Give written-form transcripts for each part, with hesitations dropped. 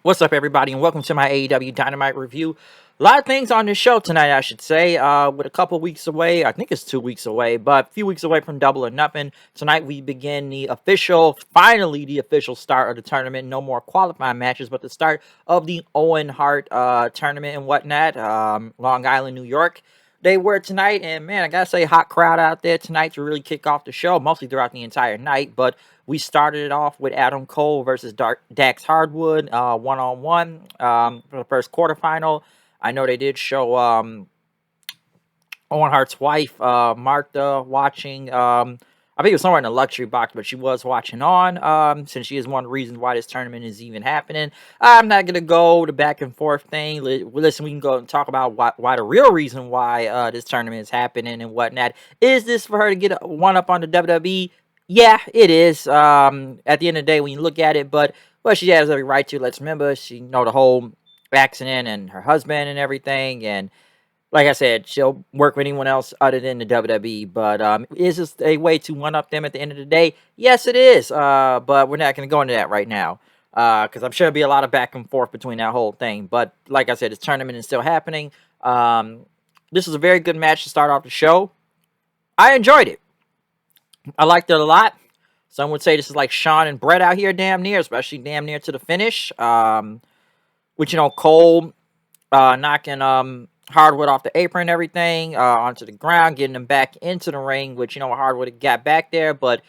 What's up, everybody, and welcome to my AEW Dynamite review. A lot of things on this show tonight, I should say. With a couple weeks away, I think it's 2 weeks away, but a few weeks away from Double or Nothing. Tonight we begin finally the official start of the tournament. No more qualifying matches, but the start of the Owen Hart tournament and whatnot. Long Island, New York. They were tonight, and man, I gotta say, hot crowd out there tonight to really kick off the show, mostly throughout the entire night. But we started it off with Adam Cole versus Dax Hardwood, one-on-one for the first quarterfinal. I know they did show Owen Hart's wife, Martha, watching. I think it was somewhere in the luxury box, but she was watching on, since she is one of the reasons why this tournament is even happening. I'm not going to go the back and forth thing. Listen, we can go and talk about why the real reason why this tournament is happening and whatnot. Is this for her to get one up on the WWE? Yeah, it is. At the end of the day, when you look at it, but she has every right to. Let's remember, she the whole accident and her husband and everything, and like I said, she'll work with anyone else other than the WWE. But is this a way to one-up them at the end of the day? Yes, it is. But we're not going to go into that right now. Because I'm sure there'll be a lot of back and forth between that whole thing. But like I said, this tournament is still happening. This was a very good match to start off the show. I enjoyed it. I liked it a lot. Some would say this is like Shawn and Brett out here damn near, especially damn near to the finish. Which, Cole knocking Hardwood off the apron and everything, onto the ground, getting him back into the ring, which, Hardwood got back there, but,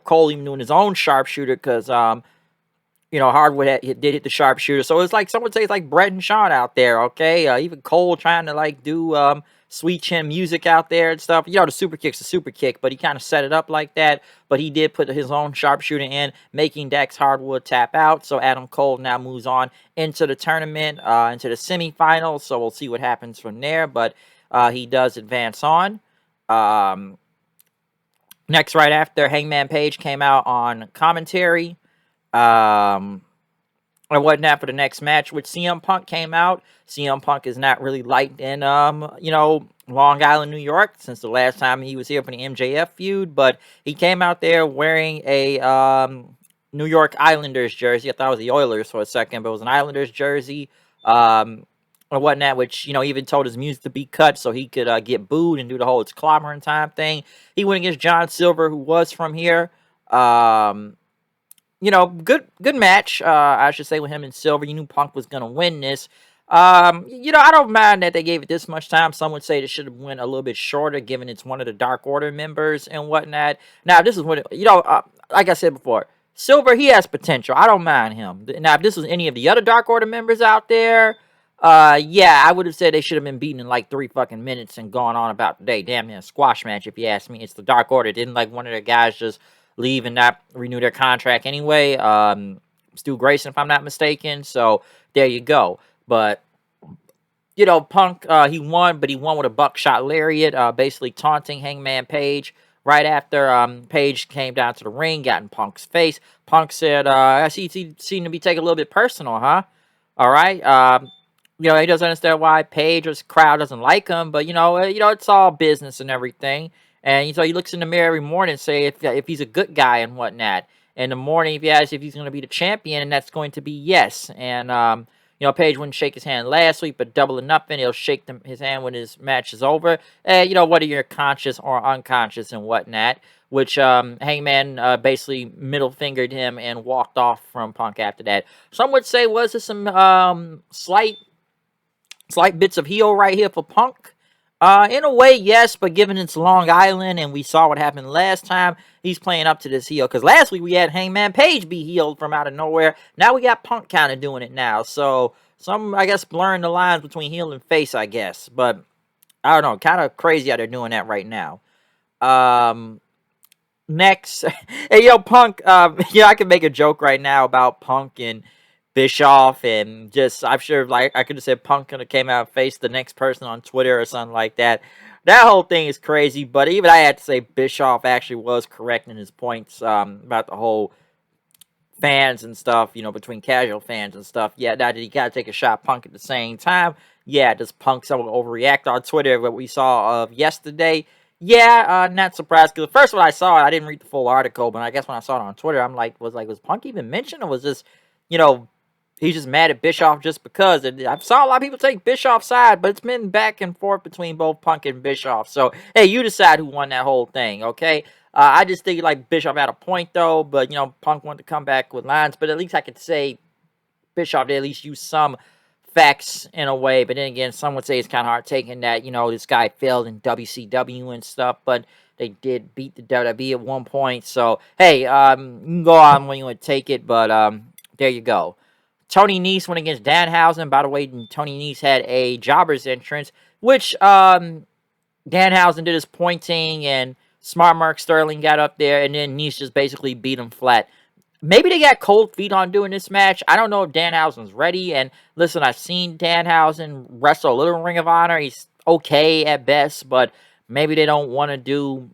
Cole even doing his own sharpshooter, because, Hardwood did hit the sharpshooter, so it's like, some would say it's like Brett and Shawn out there, okay, even Cole trying to, like, do, sweet chin music out there and stuff. The super kick's a super kick, but he kind of set it up like that. But he did put his own sharpshooter in, making Dax Hardwood tap out. So Adam Cole now moves on into the tournament, into the semifinals. So we'll see what happens from there. But he does advance on. Next, right after, Hangman Page came out on commentary. Or whatnot for the next match, which CM Punk came out. CM Punk is not really liked in, Long Island, New York, since the last time he was here for the MJF feud, but he came out there wearing a New York Islanders jersey. I thought it was the Oilers for a second, but it was an Islanders jersey, or whatnot, which, even told his music to be cut so he could get booed and do the whole it's clobbering time thing. He went against John Silver, who was from here. Good match, I should say, with him and Silver. You knew Punk was going to win this. I don't mind that they gave it this much time. Some would say it should have went a little bit shorter, given it's one of the Dark Order members and whatnot. Now, this is what, like I said before, Silver, he has potential. I don't mind him. Now, if this was any of the other Dark Order members out there, yeah, I would have said they should have been beaten in like 3 fucking minutes and gone on about the day. Damn near a squash match, if you ask me. It's the Dark Order. Didn't like one of their guys just leave and not renew their contract anyway. Stu Grayson, if I'm not mistaken. So there you go. But Punk, he won, but he won with a buckshot lariat, basically taunting Hangman Page. Right after Page came down to the ring, got in Punk's face. Punk said, "I see he seemed to be taking a little bit personal, huh? All right." He doesn't understand why Page or his crowd doesn't like him, but it's all business and everything. And so he looks in the mirror every morning and say if he's a good guy and whatnot. In the morning, if he asks if he's going to be the champion, and that's going to be yes. And Page wouldn't shake his hand last week, but Double or Nothing, he'll shake his hand when his match is over. Whether you're conscious or unconscious and whatnot. Which Hangman basically middle fingered him and walked off from Punk after that. Some would say, was there some slight bits of heel right here for Punk? In a way, yes, but given it's Long Island and we saw what happened last time, he's playing up to this heel. Because last week we had Hangman Page be healed from out of nowhere. Now we got Punk kind of doing it now. So, some, I guess, blurring the lines between heel and face, I guess. But, I don't know, kind of crazy how they're doing that right now. Next, hey, Punk, I can make a joke right now about Punk and Bischoff, and just, I'm sure, like, I could have said Punk could have came out and faced the next person on Twitter or something like that. That whole thing is crazy, but even I had to say Bischoff actually was correct in his points about the whole fans and stuff, between casual fans and stuff. Yeah, now did he got to take a shot at Punk at the same time? Yeah, does Punk someone overreact on Twitter, what we saw of yesterday? Yeah, not surprised, because the first one I saw it, I didn't read the full article, but I guess when I saw it on Twitter, I'm like, was Punk even mentioned, or was this, he's just mad at Bischoff just because. And I saw a lot of people take Bischoff's side, but it's been back and forth between both Punk and Bischoff. So, hey, you decide who won that whole thing, okay? I just think like Bischoff had a point though, but Punk wanted to come back with lines. But at least I could say Bischoff did at least use some facts in a way. But then again, some would say it's kind of hard taking that, this guy failed in WCW and stuff, but they did beat the WWE at one point. So, hey, you can go on when you would take it, but there you go. Tony Nese went against Danhausen. By the way, Tony Nese had a jobber's entrance, which Danhausen did his pointing, and Smart Mark Sterling got up there, and then Nese just basically beat him flat. Maybe they got cold feet on doing this match. I don't know if Danhausen's ready. And listen, I've seen Danhausen wrestle a little Ring of Honor. He's okay at best, but maybe they don't want to do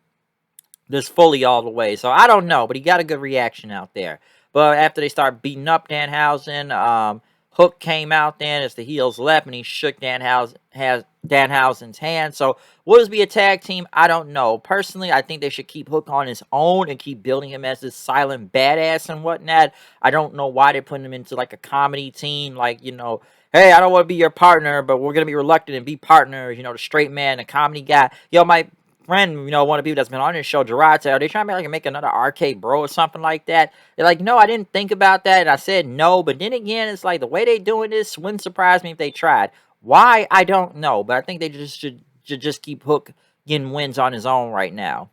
this fully all the way. So I don't know, but he got a good reaction out there. But after they start beating up Danhausen, Hook came out then as the heels left, and he shook Danhausen's hand. So will this be a tag team? I don't know. Personally, I think they should keep Hook on his own and keep building him as this silent badass and whatnot. I don't know why they're putting him into like a comedy team, like, hey, I don't want to be your partner, but we're going to be reluctant and be partners, the straight man, the comedy guy. My friend, one of the people that's been on this show, Gerard, are they trying to make another Arcade Bro or something like that? They're like, no, I didn't think about that. And I said no, but then again, it's like the way they doing this wouldn't surprise me if they tried. Why? I don't know, but I think they just should just keep Hook getting wins on his own right now.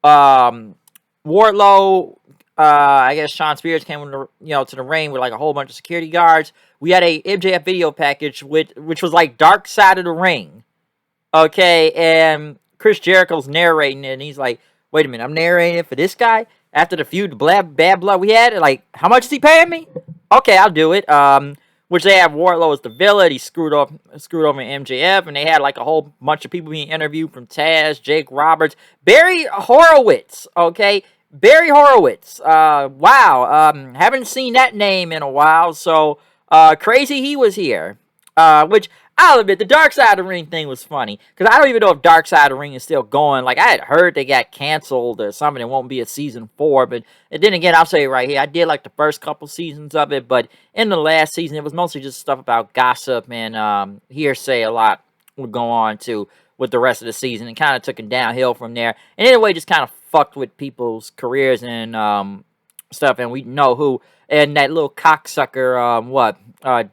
Wardlow, I guess Sean Spears came to the ring with like a whole bunch of security guards. We had a MJF video package which was like Dark Side of the Ring. Okay, and Chris Jericho's narrating it, and he's like, wait a minute, I'm narrating it for this guy? After the feud, the bad blood we had? Like, how much is he paying me? Okay, I'll do it. Which they have Wardlow as the villain. He screwed over MJF, and they had like a whole bunch of people being interviewed from Taz, Jake Roberts, Barry Horowitz, okay? Barry Horowitz. Wow. Haven't seen that name in a while, so crazy he was here. Which I'll admit, the Dark Side of the Ring thing was funny. Because I don't even know if Dark Side of the Ring is still going. Like, I had heard they got canceled or something. It won't be a season 4. But then again, I'll say it right here. I did like the first couple seasons of it. But in the last season, it was mostly just stuff about gossip and hearsay. A lot would go on, too, with the rest of the season. And kind of took it downhill from there. And anyway, just kind of fucked with people's careers and stuff. And we know who. And that little cocksucker,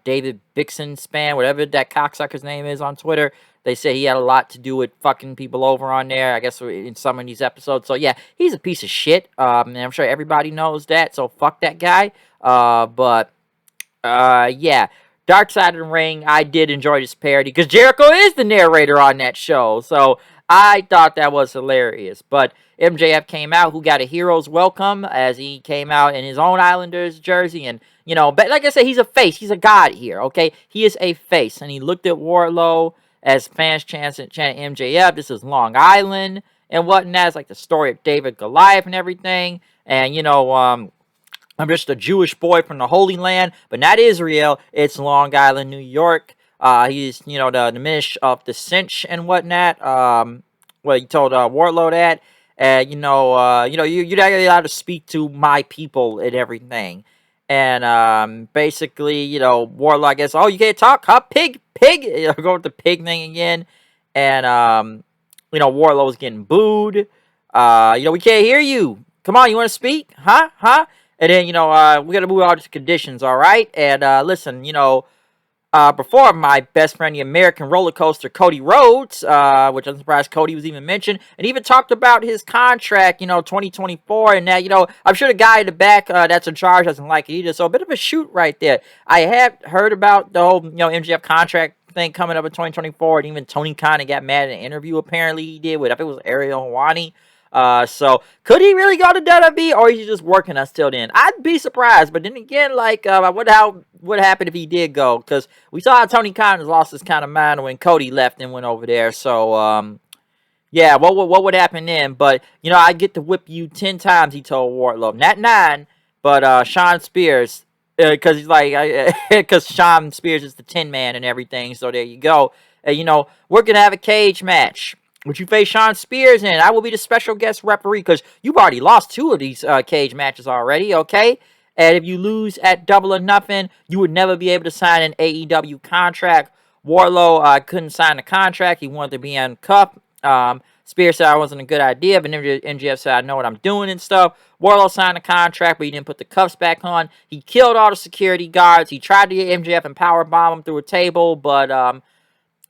David Bixenspan, whatever that cocksucker's name is on Twitter, they say he had a lot to do with fucking people over on there, I guess, in some of these episodes. So, yeah, he's a piece of shit, and I'm sure everybody knows that, so fuck that guy. Yeah, Dark Side of the Ring, I did enjoy this parody, because Jericho is the narrator on that show, so I thought that was hilarious. But MJF came out, who got a hero's welcome as he came out in his own Islanders jersey. And, but like I said, he's a face. He's a god here, okay? He is a face. And he looked at Wardlow as fans chanting MJF. This is Long Island and whatnot. It's like the story of David Goliath and everything. And, I'm just a Jewish boy from the Holy Land, but not Israel. It's Long Island, New York. He's, the minister of the cinch and whatnot. He told Wardlow that. You're not allowed to speak to my people and everything. And basically, Wardlow, I guess, oh, you can't talk, huh? Pig. Go with the pig thing again. And Wardlow was getting booed. We can't hear you. Come on, you want to speak? Huh? And then, we got to move on to conditions, all right? And listen, before my best friend, the American roller coaster, Cody Rhodes, which I'm surprised Cody was even mentioned, and even talked about his contract, 2024, and that, I'm sure the guy in the back that's in charge doesn't like it either, so a bit of a shoot right there. I have heard about the whole, MJF contract thing coming up in 2024, and even Tony Khan got mad in an interview, apparently he did, with, I think it was Ariel Helwani. So could he really go to WWE, or is he just working us till then? I'd be surprised, but then again, what happened if he did go? Because we saw how Tony Khan has lost his kind of mind when Cody left and went over there. So, yeah, what would happen then? But, I get to whip you 10 times, he told Wardlow. Not 9, but Sean Spears, because he's like, because Sean Spears is the 10 man and everything. So there you go. We're going to have a cage match. Would you face Sean Spears, and I will be the special guest referee, because you've already lost 2 of these cage matches already, okay? And if you lose at Double or Nothing, you would never be able to sign an AEW contract. Wardlow couldn't sign the contract. He wanted to be on Cup. Spears said I wasn't a good idea, but MJF said I know what I'm doing and stuff. Wardlow signed the contract, but he didn't put the cuffs back on. He killed all the security guards. He tried to get MJF and powerbomb him through a table, but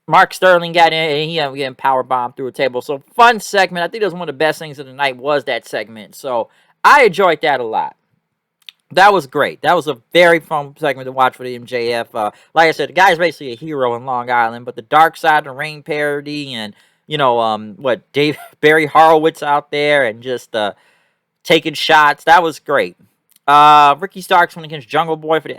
Mark Sterling got in and he ended up getting powerbombed through a table. So fun segment. I think that was one of the best things of the night was that segment. So I enjoyed that a lot. That was great. That was a very fun segment to watch for the MJF. Like I said, the guy's basically a hero in Long Island, but the Dark Side of the Ring parody and, Dave Barry Horowitz out there and just taking shots. That was great. Ricky Starks went against Jungle Boy for the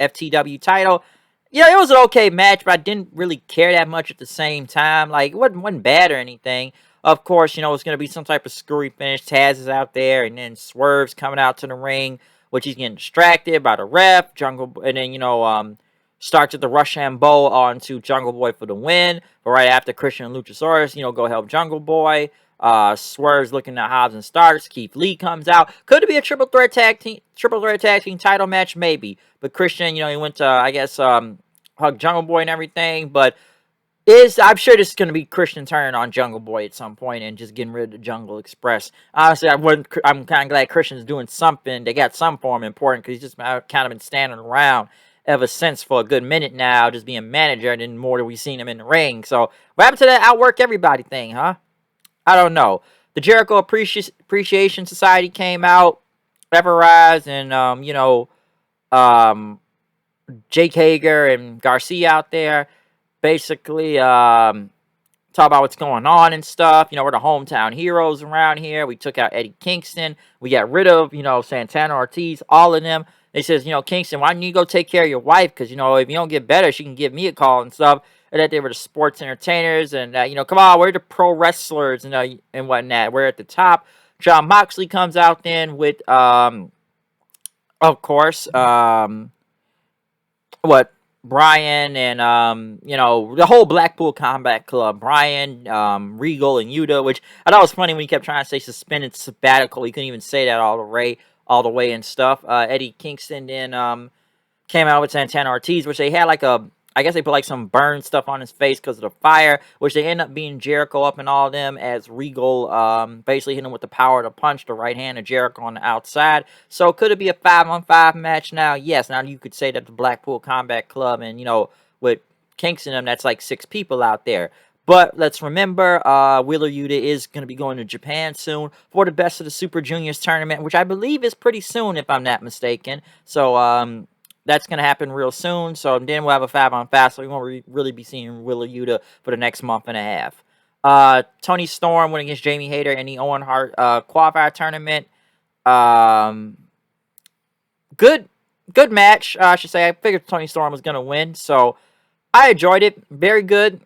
FTW title. Yeah, it was an okay match, but I didn't really care that much at the same time. Like, it wasn't bad or anything. Of course, it's going to be some type of screwy finish. Taz is out there, and then Swerve's coming out to the ring, which he's getting distracted by the ref. And then, starts at the Russian Bow onto Jungle Boy for the win. But right after Christian and Luchasaurus, go help Jungle Boy. Swerve's looking at Hobbs and Starks. Keith Lee comes out. Could it be a triple threat tag team title match? Maybe. But Christian, he went to, I guess, hug Jungle Boy and everything. But I'm sure this is going to be Christian turn on Jungle Boy at some point and just getting rid of the Jungle Express. Honestly, I'm kind of glad Christian's doing something. They got some for him important because he's just kind of been standing around ever since for a good minute now, just being manager, and then more than we've seen him in the ring. So what happened to that outwork everybody thing, huh? I don't know. The Jericho Appreciation Society came out, Everrise, and Jake Hager and Garcia out there. Basically, talk about what's going on and stuff. We're the hometown heroes around here. We took out Eddie Kingston. We got rid of, Santana Ortiz, all of them. They says, Kingston, why don't you go take care of your wife? Because, if you don't get better, she can give me a call and stuff. And that they were the sports entertainers. And, come on, we're the pro wrestlers and whatnot. We're at the top. Jon Moxley comes out then with, of course, Brian and, the whole Blackpool Combat Club. Brian, Regal, and Yuta, which I thought was funny when he kept trying to say suspended sabbatical. He couldn't even say that all the way and stuff. Eddie Kingston then came out with Santana Ortiz, which they had I guess they put some burn stuff on his face because of the fire, which they end up being Jericho up and all of them as Regal basically hit him with the power of the punch, the right hand of Jericho on the outside. So could it be a 5-on-5 match now? Yes. Now you could say that the Blackpool Combat Club and, with Kingston and them, that's 6 people out there. But let's remember, Wheeler Yuta is going to be going to Japan soon for the Best of the Super Juniors tournament, which I believe is pretty soon, if I'm not mistaken. So, that's going to happen real soon. So then we'll have a 5-on-5. So we won't really be seeing Wheeler Yuta for the next month and a half. Tony Storm went against Jamie Hayter in the Owen Hart qualifier tournament. Good match, I should say. I figured Tony Storm was going to win. So I enjoyed it. Very good.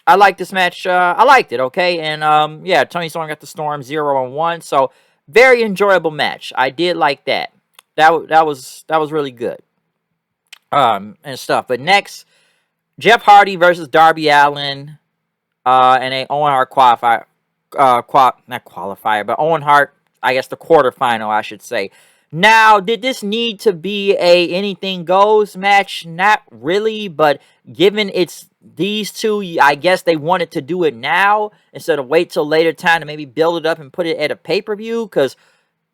I like this match. I liked it, okay? And, Tony Storm got the Storm 0-1. So very enjoyable match. I did like that. That was really good. And stuff. But next, Jeff Hardy versus Darby Allin in a Owen Hart qualifier. Not qualifier, but Owen Hart, I guess the quarterfinal, I should say. Now, did this need to be a anything goes match? Not really, but given it's these two, I guess they wanted to do it now instead of wait till later time to maybe build it up and put it at a pay-per-view, because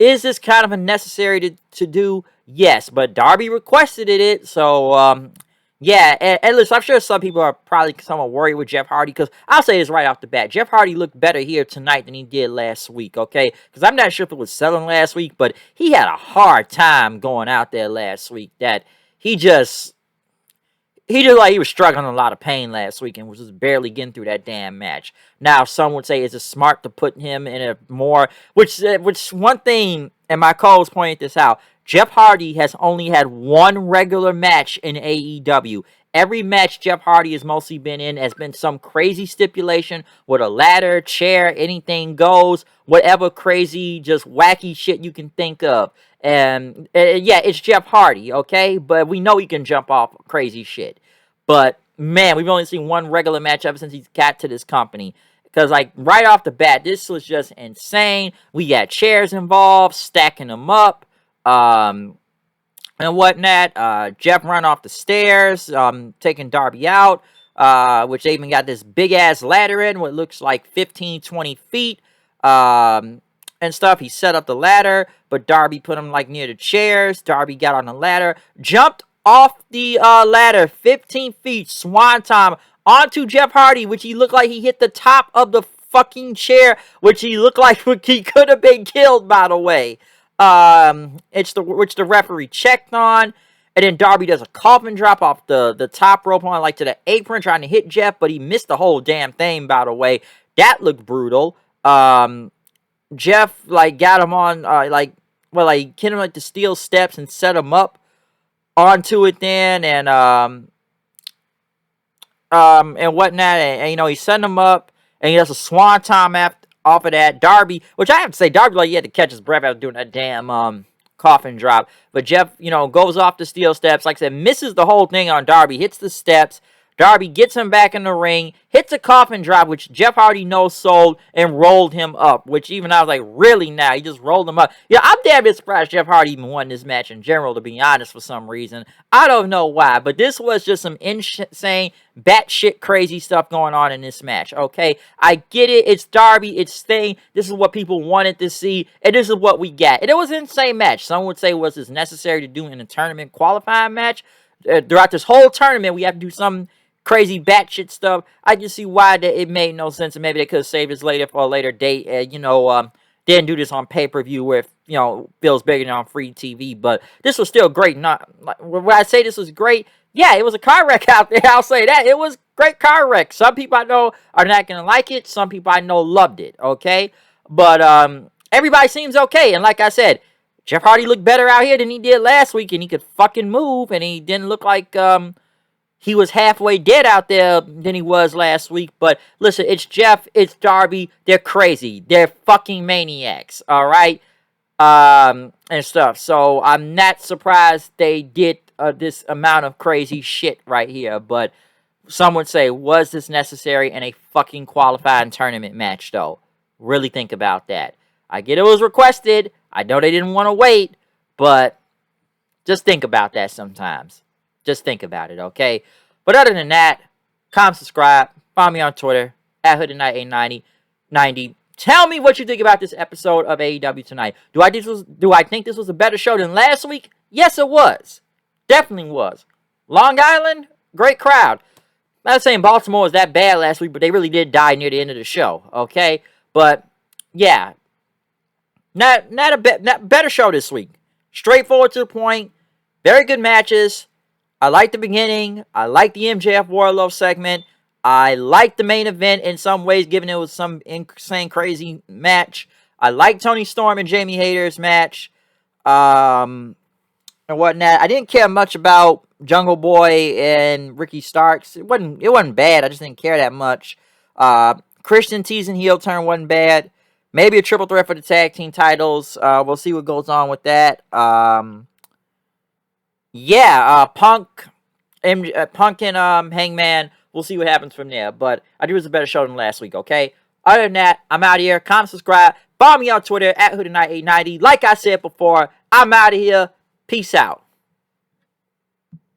is this kind of unnecessary to do? Yes, but Darby requested it, so, and listen, I'm sure some people are probably somewhat worried with Jeff Hardy, because I'll say this right off the bat. Jeff Hardy looked better here tonight than he did last week, okay? Because I'm not sure if it was selling last week, but he had a hard time going out there last week. That he just like he was struggling a lot of pain last week and was just barely getting through that damn match. Now, some would say, is it smart to put him in a more, which one thing, and my co-host pointed this out, Jeff Hardy has only had one regular match in AEW. Every match Jeff Hardy has mostly been in has been some crazy stipulation with a ladder, chair, anything goes, whatever crazy, just wacky shit you can think of. And it's Jeff Hardy, okay? But we know he can jump off crazy shit. But, man, we've only seen one regular match ever since he's got to this company. Because, right off the bat, this was just insane. We got chairs involved, stacking them up. and whatnot. Jeff run off the stairs, taking Darby out, which they even got this big ass ladder in, what looks like 15, 20 feet, and stuff. He set up the ladder, but Darby put him like near the chairs. Darby got on the ladder, jumped off the ladder 15 feet, swanton onto Jeff Hardy, which he looked like he hit the top of the fucking chair, which he looked like he could have been killed, by the way. Which the referee checked on, and then Darby does a coffin drop off the top rope on like to the apron, trying to hit Jeff, but he missed the whole damn thing, by the way. That looked brutal. Jeff like got him on hit him like the steel steps and set him up onto it then, and whatnot, and you know, he sent him up, and he does a swanton off of that. Darby, which I have to say, Darby, like, he had to catch his breath after doing that damn coffin drop. But Jeff, you know, goes off the steel steps, like I said, misses the whole thing on Darby, hits the steps. Darby gets him back in the ring, hits a coffin drop, which Jeff Hardy no-sold, and rolled him up, which even I was like, really now? He just rolled him up. Yeah, I'm damn bit surprised Jeff Hardy even won this match in general, to be honest, for some reason. I don't know why, but this was just some insane, batshit crazy stuff going on in this match, okay? I get it. It's Darby. It's Sting. This is what people wanted to see, and this is what we got. And it was an insane match. Some would say, was this necessary to do in a tournament qualifying match? Throughout this whole tournament, we have to do some crazy batshit stuff. I just see why it made no sense, and maybe they could have saved this later for a later date. Didn't do this on pay-per-view where, you know, feels bigger than on free TV. But this was still great. Not when I say this was great, yeah, it was a car wreck out there. I'll say that. It was a great car wreck. Some people I know are not gonna like it. Some people I know loved it. Okay, but everybody seems okay. And like I said, Jeff Hardy looked better out here than he did last week, and he could fucking move, and he didn't look like he was halfway dead out there than he was last week. But listen, it's Jeff, it's Darby. They're crazy. They're fucking maniacs, all right? And stuff. So I'm not surprised they did this amount of crazy shit right here. But some would say, was this necessary in a fucking qualifying tournament match, though? Really think about that. I get it was requested. I know they didn't want to wait. But just think about that sometimes. Just think about it, okay? But other than that, comment, subscribe, follow me on Twitter, @HoodandKnight890. Tell me what you think about this episode of AEW tonight. Do I think this was a better show than last week? Yes, it was. Definitely was. Long Island, great crowd. I'm not saying Baltimore was that bad last week, but they really did die near the end of the show, okay? But, yeah. Not better show this week. Straightforward to the point. Very good matches. I like the beginning. I like the MJF Wardlow segment. I like the main event in some ways, given it was some insane, crazy match. I like Tony Storm and Jamie Hayter's match. And whatnot. I didn't care much about Jungle Boy and Ricky Starks. It wasn't bad. I just didn't care that much. Christian teasing heel turn wasn't bad. Maybe a triple threat for the tag team titles. We'll see what goes on with that. Punk and Hangman. We'll see what happens from there. But I do it was a better show than last week, okay? Other than that, I'm out of here. Comment, subscribe. Follow me on Twitter, @HoodandKnight890. Like I said before, I'm out of here. Peace out.